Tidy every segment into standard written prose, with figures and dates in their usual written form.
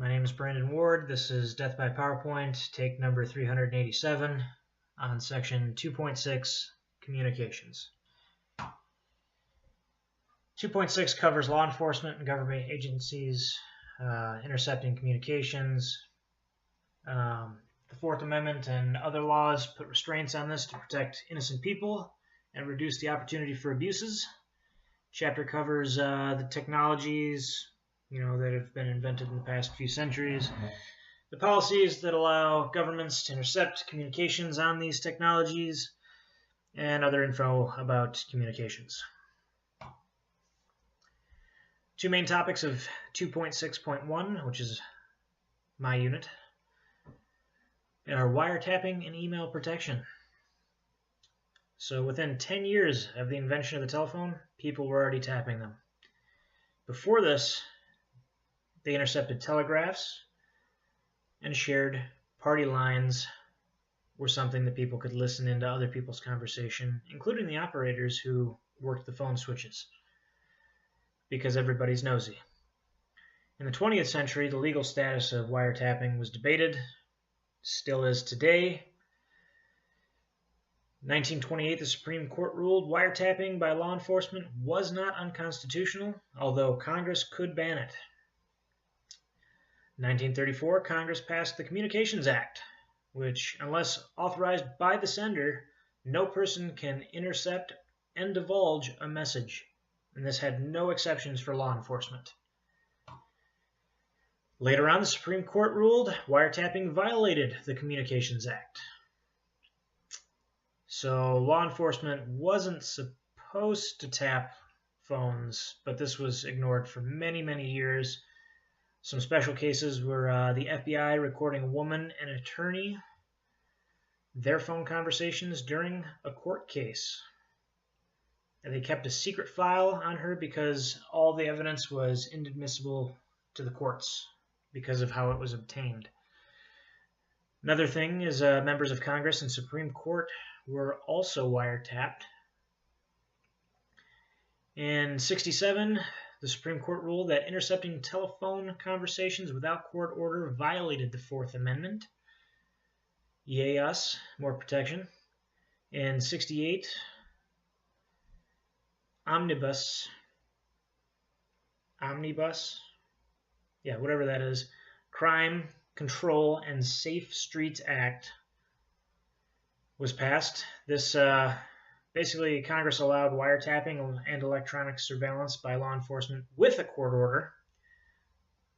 My name is Brandon Ward. This is Death by PowerPoint, take number 387 on section 2.6, Communications. 2.6 covers law enforcement and government agencies intercepting communications. The Fourth Amendment and other laws put restraints on this to protect innocent people and reduce the opportunity for abuses. Chapter covers the technologies that have been invented in the past few centuries, the policies that allow governments to intercept communications on these technologies, and other info about communications. Two main topics of 2.6.1, which is my unit, are wiretapping and email protection. So within 10 years of the invention of the telephone, people were already tapping them. Before this, they intercepted telegraphs and shared party lines were something that people could listen into other people's conversation, including the operators who worked the phone switches, because everybody's nosy. In the 20th century, the legal status of wiretapping was debated, still is today. In 1928, the Supreme Court ruled wiretapping by law enforcement was not unconstitutional, although Congress could ban it. In 1934, Congress passed the Communications Act, which, unless authorized by the sender, no person can intercept and divulge a message, and this had no exceptions for law enforcement. Later on, the Supreme Court ruled wiretapping violated the Communications Act. So law enforcement wasn't supposed to tap phones, but this was ignored for many, many years. Some special cases were the FBI recording a woman and an attorney, their phone conversations during a court case. And they kept a secret file on her because all the evidence was inadmissible to the courts because of how it was obtained. Another thing is members of Congress and Supreme Court were also wiretapped. In 1967, the Supreme Court ruled that intercepting telephone conversations without court order violated the Fourth Amendment. Yay us, more protection. In 1968, Omnibus, whatever that is, Crime, Control, and Safe Streets Act was passed. This basically, Congress allowed wiretapping and electronic surveillance by law enforcement with a court order.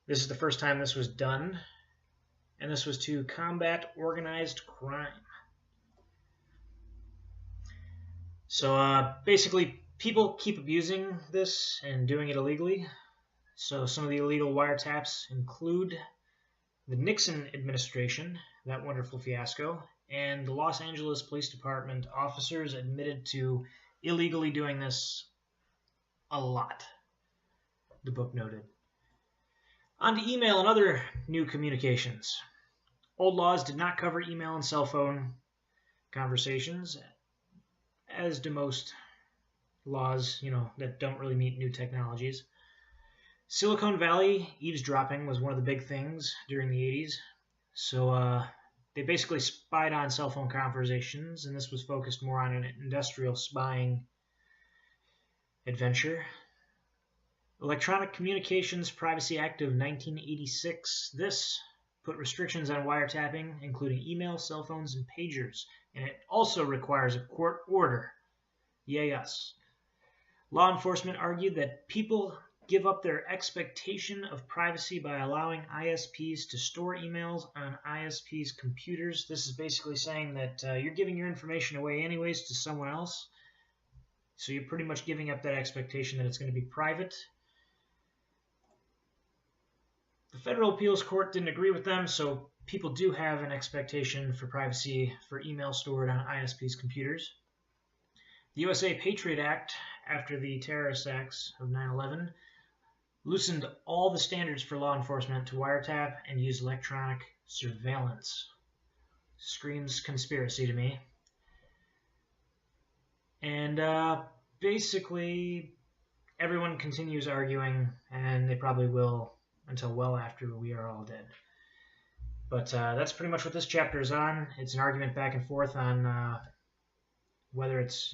This is the first time this was done, and this was to combat organized crime. So basically, people keep abusing this and doing it illegally. So some of the illegal wiretaps include the Nixon administration, that wonderful fiasco, and the Los Angeles Police Department officers admitted to illegally doing this a lot, the book noted. On to email and other new communications. Old laws did not cover email and cell phone conversations, as do most laws, that don't really meet new technologies. Silicon Valley eavesdropping was one of the big things during the 80s. So they basically spied on cell phone conversations, and this was focused more on an industrial spying adventure. Electronic Communications Privacy Act of 1986. This put restrictions on wiretapping, including email, cell phones, and pagers, and it also requires a court order. Yay us. Law enforcement argued that people give up their expectation of privacy by allowing ISPs to store emails on ISPs' computers. This is basically saying that you're giving your information away anyways to someone else, so you're pretty much giving up that expectation that it's going to be private. The Federal Appeals Court didn't agree with them, so people do have an expectation for privacy for email stored on ISPs' computers. The USA Patriot Act, after the terrorist acts of 9/11, loosened all the standards for law enforcement to wiretap and use electronic surveillance. Screams conspiracy to me. And basically, everyone continues arguing, and they probably will until well after we are all dead. But that's pretty much what this chapter is on. It's an argument back and forth on whether it's,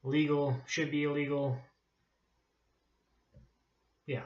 legal, should be illegal. Yeah.